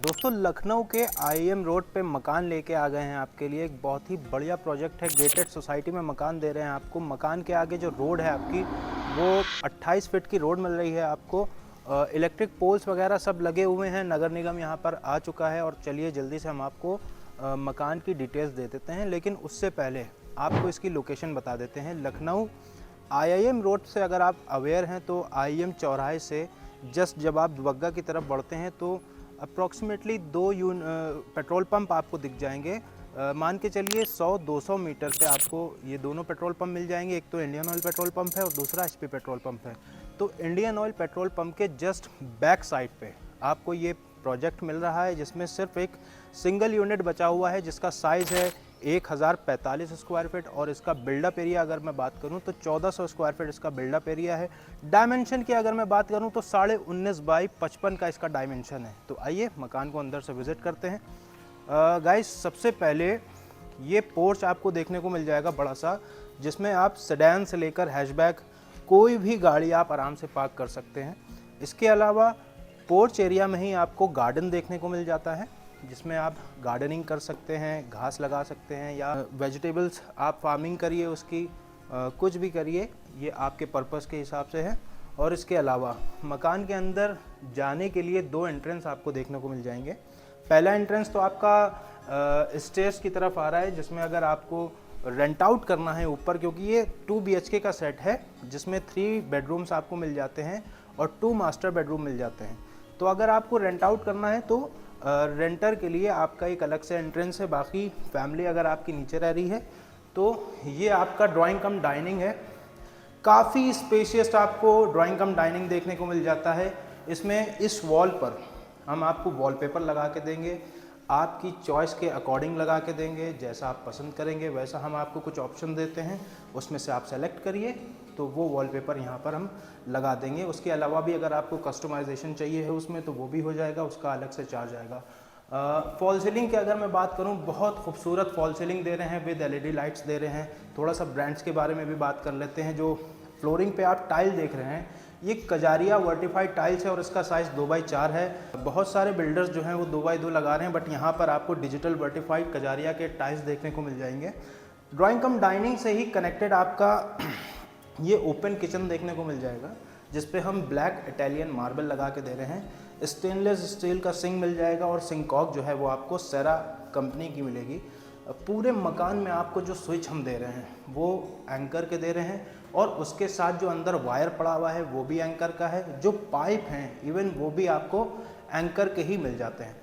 दोस्तों लखनऊ के IM road पे मकान लेके आ गए हैं आपके लिए। एक बहुत ही बढ़िया प्रोजेक्ट है, गेटेड सोसाइटी में मकान दे रहे हैं आपको। मकान के आगे जो रोड है आपकी वो 28 फीट की रोड मिल रही है आपको। इलेक्ट्रिक पोल्स वगैरह सब लगे हुए हैं, नगर निगम यहाँ पर आ चुका है। और चलिए जल्दी से हम आपको मकान की डिटेल्स दे देते हैं, लेकिन उससे पहले आपको इसकी लोकेशन बता देते हैं। लखनऊ आईआईएम रोड से अगर आप अवेयर हैं तो आईएम चौराहे से जस्ट जब आप दुबग्गा की तरफ बढ़ते हैं तो अप्रॉक्सीमेटली पेट्रोल पंप आपको दिख जाएंगे। मान के चलिए 100-200 मीटर पे आपको ये दोनों पेट्रोल पंप मिल जाएंगे। एक तो इंडियन ऑयल पेट्रोल पंप है और दूसरा एचपी पेट्रोल पंप है। तो इंडियन ऑयल पेट्रोल पंप के जस्ट बैक साइड पे आपको ये प्रोजेक्ट मिल रहा है, जिसमें सिर्फ एक सिंगल यूनिट बचा हुआ है जिसका साइज़ है 1045 स्क्वायर फीट। और इसका बिल्डअप एरिया अगर मैं बात करूं तो 1400 स्क्वायर फीट इसका बिल्डअप एरिया है। डायमेंशन की अगर मैं बात करूं तो 19.5 बाई 55 का इसका डायमेंशन है। तो आइए मकान को अंदर से विजिट करते हैं। गाइस सबसे पहले ये पोर्च आपको देखने को मिल जाएगा बड़ा सा, जिसमें आप सेडान से लेकर हैचबैक कोई भी गाड़ी आप आराम से पार्क कर सकते हैं। इसके अलावा पोर्च एरिया में ही आपको गार्डन देखने को मिल जाता है, जिसमें आप गार्डनिंग कर सकते हैं, घास लगा सकते हैं या वेजिटेबल्स आप फार्मिंग करिए उसकी, कुछ भी करिए, ये आपके पर्पस के हिसाब से है। और इसके अलावा मकान के अंदर जाने के लिए 2 एंट्रेंस आपको देखने को मिल जाएंगे। पहला एंट्रेंस तो आपका स्टेयर्स की तरफ आ रहा है, जिसमें अगर आपको रेंट आउट करना है ऊपर, क्योंकि ये 2 BHK का सेट है जिसमें 3 बेडरूम्स आपको मिल जाते हैं और 2 मास्टर बेडरूम मिल जाते हैं। तो अगर आपको रेंट आउट करना है तो रेंटर के लिए आपका एक अलग से एंट्रेंस है। बाकी फैमिली अगर आपकी नीचे रह रही है तो ये आपका ड्राइंग कम डाइनिंग है। काफ़ी स्पेशियस आपको ड्राइंग कम डाइनिंग देखने को मिल जाता है। इसमें इस वॉल पर हम आपको वॉलपेपर लगा के देंगे, आपकी चॉइस के अकॉर्डिंग लगा के देंगे। जैसा आप पसंद करेंगे वैसा हम आपको कुछ ऑप्शन देते हैं, उसमें से आप सेलेक्ट करिए तो वो वॉलपेपर यहाँ पर हम लगा देंगे। उसके अलावा भी अगर आपको कस्टमाइजेशन चाहिए है उसमें तो वो भी हो जाएगा, उसका अलग से चार्ज आएगा। फॉल सीलिंग की अगर मैं बात करूँ, बहुत खूबसूरत फॉल सीलिंग दे रहे हैं विद LED लाइट्स दे रहे हैं। थोड़ा सा ब्रांड्स के बारे में भी बात कर लेते हैं। जो फ्लोरिंग पे आप टाइल देख रहे हैं ये कजारिया वर्टिफाइड टाइल्स है और इसका साइज़ 2x4 है। बहुत सारे बिल्डर्स जो हैं वो 2x2 लगा रहे हैं, बट यहाँ पर आपको डिजिटल वर्टिफाइड कजारिया के टाइल्स देखने को मिल जाएंगे। ड्राइंग कम डाइनिंग से ही कनेक्टेड आपका ये ओपन किचन देखने को मिल जाएगा, जिस पे हम ब्लैक इटालियन मार्बल लगा के दे रहे हैं। स्टेनलेस स्टील का सिंक मिल जाएगा और सिंकॉक जो है वो आपको सेरा कंपनी की मिलेगी। पूरे मकान में आपको जो स्विच हम दे रहे हैं वो एंकर के दे रहे हैं, और उसके साथ जो अंदर वायर पड़ा हुआ है वो भी एंकर का है। जो पाइप हैं इवन वो भी आपको एंकर के ही मिल जाते हैं।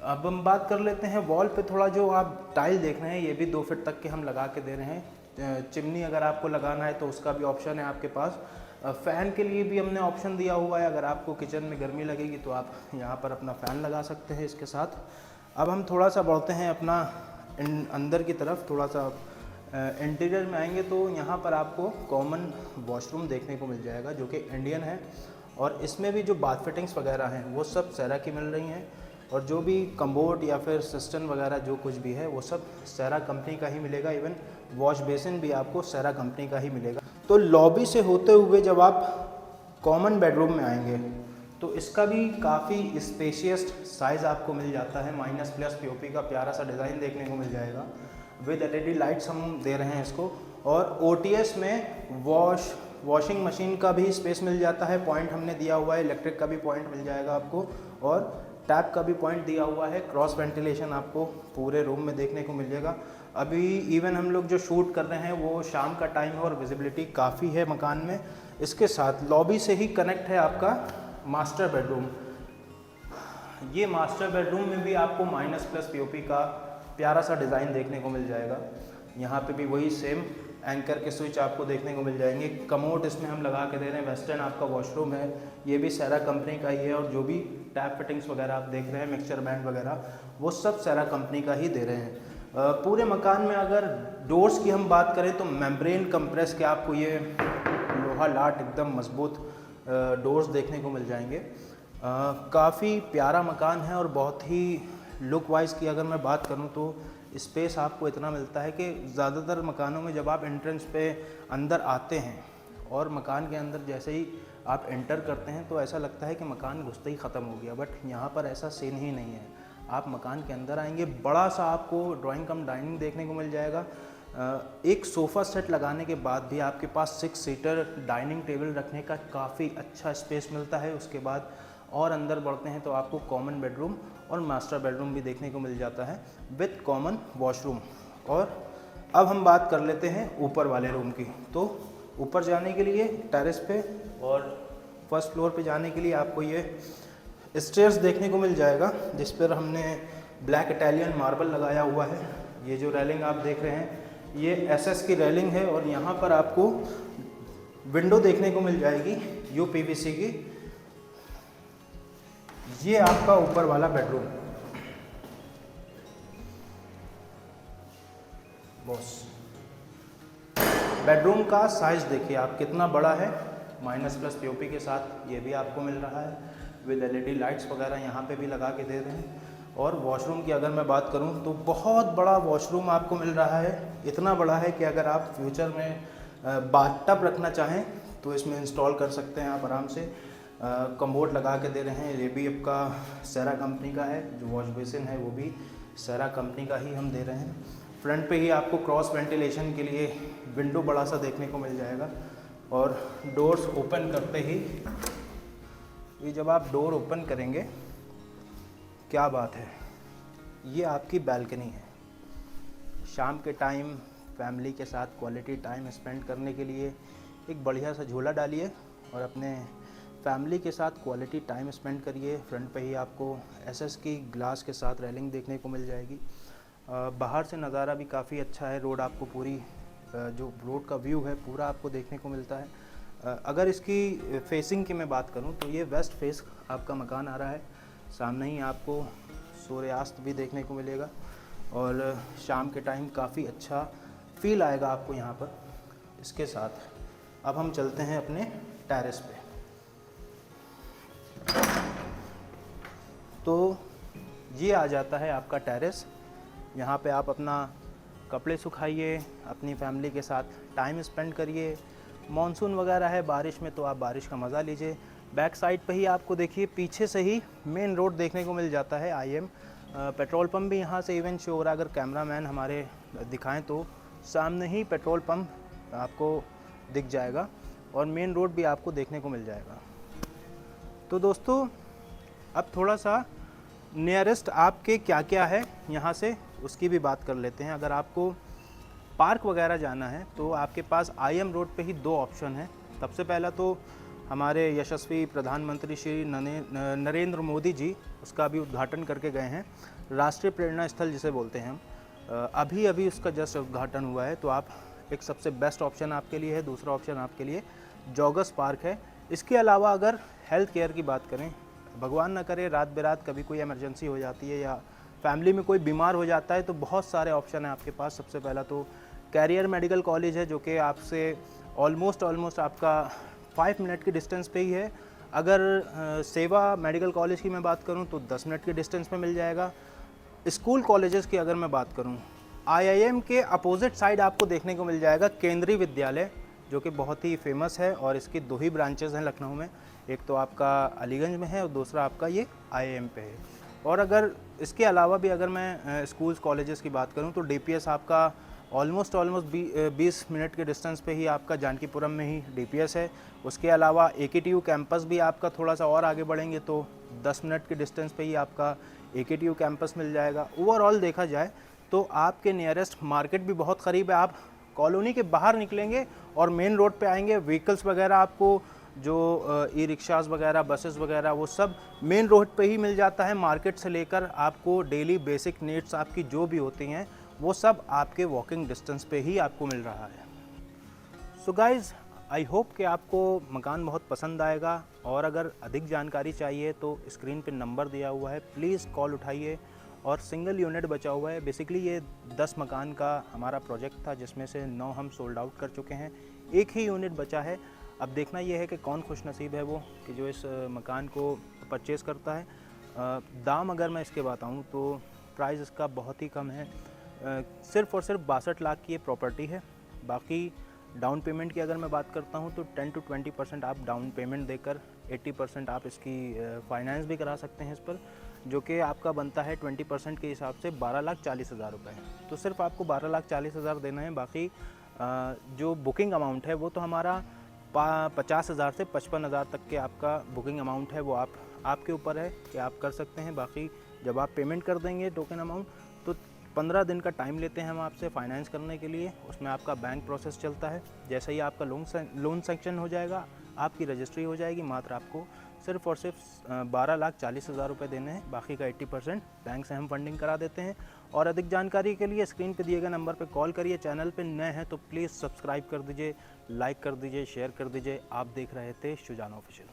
अब हम बात कर लेते हैं वॉल पे। थोड़ा जो आप टाइल देख रहे हैं ये भी 2 फीट तक के हम लगा के दे रहे हैं। चिमनी अगर आपको लगाना है तो उसका भी ऑप्शन है आपके पास। फ़ैन के लिए भी हमने ऑप्शन दिया हुआ है, अगर आपको किचन में गर्मी लगेगी तो आप यहाँ पर अपना फ़ैन लगा सकते हैं इसके साथ। अब हम थोड़ा सा बढ़ते हैं अपना अंदर की तरफ, थोड़ा सा इंटीरियर में आएंगे तो यहाँ पर आपको कॉमन वॉशरूम देखने को मिल जाएगा जो कि इंडियन है। और इसमें भी जो बाथ फिटिंग्स वगैरह हैं वो सब सेरा की मिल रही हैं, और जो भी कम्बोर्ड या फिर सिस्टम वगैरह जो कुछ भी है वो सब सेरा कंपनी का ही मिलेगा। इवन वॉश बेसिन भी आपको सेरा कंपनी का ही मिलेगा। तो लॉबी से होते हुए जब आप कॉमन बेडरूम में आएंगे तो इसका भी काफ़ी स्पेशियस साइज़ आपको मिल जाता है। -+ POP का प्यारा सा डिज़ाइन देखने को मिल जाएगा विद LED लाइट्स हम दे रहे हैं इसको। और OTS में वॉशिंग मशीन का भी स्पेस मिल जाता है, पॉइंट हमने दिया हुआ है। इलेक्ट्रिक का भी पॉइंट मिल जाएगा आपको और टैप का भी पॉइंट दिया हुआ है। क्रॉस वेंटिलेशन आपको पूरे रूम में देखने को मिल जाएगा। अभी इवन हम लोग जो शूट कर रहे हैं वो शाम का टाइम है और विजिबिलिटी काफ़ी है मकान में। इसके साथ लॉबी से ही कनेक्ट है आपका मास्टर बेडरूम। ये मास्टर बेडरूम में भी आपको -+ POP का प्यारा सा डिज़ाइन देखने को मिल जाएगा। यहाँ पे भी वही सेम एंकर के स्विच आपको देखने को मिल जाएंगे। कमोड इसमें हम लगा के दे रहे हैं। वेस्टर्न आपका वॉशरूम है, ये भी सेरा कंपनी का ही है। और जो भी टैप फिटिंग्स वगैरह आप देख रहे हैं, मिक्सचर बैंड वगैरह, वो सब सेरा कंपनी का ही दे रहे हैं। पूरे मकान में अगर डोर्स की हम बात करें तो मेम्ब्रेन कंप्रेस के आपको ये लोहा लाट एकदम मजबूत डोर्स देखने को मिल जाएंगे। काफ़ी प्यारा मकान है और बहुत ही लुक वाइज की अगर मैं बात करूं तो स्पेस आपको इतना मिलता है कि ज़्यादातर मकानों में जब आप एंट्रेंस पे अंदर आते हैं और मकान के अंदर जैसे ही आप एंटर करते हैं तो ऐसा लगता है कि मकान घुसते ही ख़त्म हो गया, बट यहाँ पर ऐसा सीन ही नहीं है। आप मकान के अंदर आएंगे, बड़ा सा आपको ड्राइंग कम डाइनिंग देखने को मिल जाएगा। एक सोफ़ा सेट लगाने के बाद भी आपके पास 6 सीटर डाइनिंग टेबल रखने का काफ़ी अच्छा स्पेस मिलता है। उसके बाद और अंदर बढ़ते हैं तो आपको कॉमन बेडरूम और मास्टर बेडरूम भी देखने को मिल जाता है विद कॉमन वॉशरूम। और अब हम बात कर लेते हैं ऊपर वाले रूम की। तो ऊपर जाने के लिए टेरेस पे और फर्स्ट फ्लोर पे जाने के लिए आपको ये स्टेयर्स देखने को मिल जाएगा, जिस पर हमने ब्लैक इटालियन मार्बल लगाया हुआ है। ये जो रेलिंग आप देख रहे हैं ये एसएस की रेलिंग है और यहाँ पर आपको विंडो देखने को मिल जाएगी यूपीवीसी की। ये आपका ऊपर वाला बेडरूम बॉस। बेडरूम का साइज देखिए आप कितना बड़ा है, माइनस प्लस पीओपी के साथ ये भी आपको मिल रहा है विद एलईडी लाइट्स वगैरह यहाँ पे भी लगा के दे रहे हैं। और वॉशरूम की अगर मैं बात करूँ तो बहुत बड़ा वॉशरूम आपको मिल रहा है, इतना बड़ा है कि अगर आप फ्यूचर में बाथटब रखना चाहें तो इसमें इंस्टॉल कर सकते हैं आप आराम से। कमोड लगा के दे रहे हैं, ये भी आपका सेरा कंपनी का है। जो वॉश बेसिन है वो भी सेरा कंपनी का ही हम दे रहे हैं। फ्रंट पे ही आपको क्रॉस वेंटिलेशन के लिए विंडो बड़ा सा देखने को मिल जाएगा। और डोर्स ओपन करते ही ये जब आप डोर ओपन करेंगे, क्या बात है, ये आपकी बालकनी है। शाम के टाइम फैमिली के साथ क्वालिटी टाइम स्पेंड करने के लिए एक बढ़िया सा झूला डालिए और अपने फैमिली के साथ क्वालिटी टाइम स्पेंड करिए। फ्रंट पे ही आपको एसएस की ग्लास के साथ रेलिंग देखने को मिल जाएगी। बाहर से नज़ारा भी काफ़ी अच्छा है, रोड आपको पूरी जो रोड का व्यू है पूरा आपको देखने को मिलता है। अगर इसकी फेसिंग की मैं बात करूं तो ये वेस्ट फेस आपका मकान आ रहा है। सामने ही आपको सूर्यास्त भी देखने को मिलेगा और शाम के टाइम काफ़ी अच्छा फील आएगा आपको यहाँ पर। इसके साथ अब हम चलते हैं अपने टेरेस पे। तो ये आ जाता है आपका टेरेस। यहाँ पे आप अपना कपड़े सुखाइए, अपनी फैमिली के साथ टाइम स्पेंड करिए। मॉनसून वगैरह है, बारिश में, तो आप बारिश का मज़ा लीजिए। बैक साइड पे ही आपको देखिए पीछे से ही मेन रोड देखने को मिल जाता है आईएम। पेट्रोल पंप भी यहाँ से इवेंट शो हो रहा है। अगर कैमरामैन हमारे दिखाएं तो सामने ही पेट्रोल पंप आपको दिख जाएगा और मेन रोड भी आपको देखने को मिल जाएगा। तो दोस्तों अब थोड़ा सा नियरेस्ट आपके क्या क्या है यहाँ से उसकी भी बात कर लेते हैं। अगर आपको पार्क वगैरह जाना है तो आपके पास आईएम रोड पे ही 2 ऑप्शन हैं। सबसे पहला तो हमारे यशस्वी प्रधानमंत्री श्री नरेंद्र मोदी जी उसका भी उद्घाटन करके गए हैं, राष्ट्रीय प्रेरणा स्थल जिसे बोलते हैं हम। अभी उसका जस्ट उद्घाटन हुआ है, तो आप एक सबसे बेस्ट ऑप्शन आपके लिए है। दूसरा ऑप्शन आपके लिए जॉगर्स पार्क है। इसके अलावा अगर हेल्थ केयर की बात करें, भगवान ना करे रात बेरात कभी कोई इमरजेंसी हो जाती है या फैमिली में कोई बीमार हो जाता है, तो बहुत सारे ऑप्शन हैं आपके पास। सबसे पहला तो कैरियर मेडिकल कॉलेज है, जो कि आपसे ऑलमोस्ट आपका 5 मिनट की डिस्टेंस पे ही है। अगर सेवा मेडिकल कॉलेज की मैं बात करूं तो 10 मिनट की डिस्टेंस पे मिल जाएगा। स्कूल कॉलेजेस की अगर मैं बात करूं, आईआईएम के अपोजिट साइड आपको देखने को मिल जाएगा केंद्रीय विद्यालय, जो कि बहुत ही फेमस है और इसकी 2 ही ब्रांचेस हैं लखनऊ में। एक तो आपका अलीगंज में है और दूसरा आपका ये आईआईएम पे है। और अगर इसके अलावा भी अगर मैं स्कूल्स कॉलेजेस की बात करूं तो डीपीएस आपका ऑलमोस्ट 20 मिनट के डिस्टेंस पे ही आपका जानकीपुरम में ही डीपीएस है। उसके अलावा एकेटीयू कैंपस भी आपका थोड़ा सा और आगे बढ़ेंगे तो 10 मिनट के डिस्टेंस पे ही आपका एकेटीयू कैंपस मिल जाएगा। ओवरऑल देखा जाए तो आपके नियरेस्ट मार्केट भी बहुत करीब है। आप कॉलोनी के बाहर निकलेंगे और मेन रोड पे आएंगे, व्हीकल्स वगैरह आपको जो ई रिक्शाज़ वगैरह, बसेस वगैरह, वो सब मेन रोड पे ही मिल जाता है। मार्केट से लेकर आपको डेली बेसिक नीड्स आपकी जो भी होती हैं वो सब आपके वॉकिंग डिस्टेंस पे ही आपको मिल रहा है। सो गाइज़, आई होप कि आपको मकान बहुत पसंद आएगा और अगर अधिक जानकारी चाहिए तो स्क्रीन पे नंबर दिया हुआ है, प्लीज़ कॉल उठाइए। और सिंगल यूनिट बचा हुआ है। बेसिकली ये 10 मकान का हमारा प्रोजेक्ट था, जिसमें से 9 हम सोल्ड आउट कर चुके हैं, 1 ही यूनिट बचा है। अब देखना ये है कि कौन खुश नसीब है वो कि जो इस मकान को परचेज़ करता है। दाम अगर मैं इसके बताऊँ तो प्राइस इसका बहुत ही कम है। सिर्फ़ और सिर्फ 62 लाख की ये प्रॉपर्टी है। बाकी डाउन पेमेंट की अगर मैं बात करता हूँ तो 10 to 20% आप डाउन पेमेंट देकर 80% आप इसकी फाइनेंस भी करा सकते हैं इस पर। जो कि आपका बनता है 20% के हिसाब से 12,40,000 रुपये। तो सिर्फ आपको 12,40,000 देना है। बाकी जो बुकिंग अमाउंट है वो तो हमारा 50,000 से 55,000 तक के आपका बुकिंग अमाउंट है, वो आपके ऊपर है कि आप कर सकते हैं। बाकी जब आप पेमेंट कर देंगे टोकन अमाउंट, तो 15 दिन का टाइम लेते हैं हम आपसे फाइनेंस करने के लिए। उसमें आपका बैंक प्रोसेस चलता है। जैसे ही आपका लोन सेंक्शन हो जाएगा, आपकी रजिस्ट्री हो जाएगी। मात्र आपको सिर्फ और सिर्फ 12,40,000 रुपये देने हैं। बाकी का 80% बैंक से हम फंडिंग करा देते हैं। और अधिक जानकारी के लिए स्क्रीन पे दिए गए नंबर पे कॉल करिए। चैनल पे नए हैं तो प्लीज़ सब्सक्राइब कर दीजिए, लाइक कर दीजिए, शेयर कर दीजिए। आप देख रहे थे शुजान ऑफिशियल।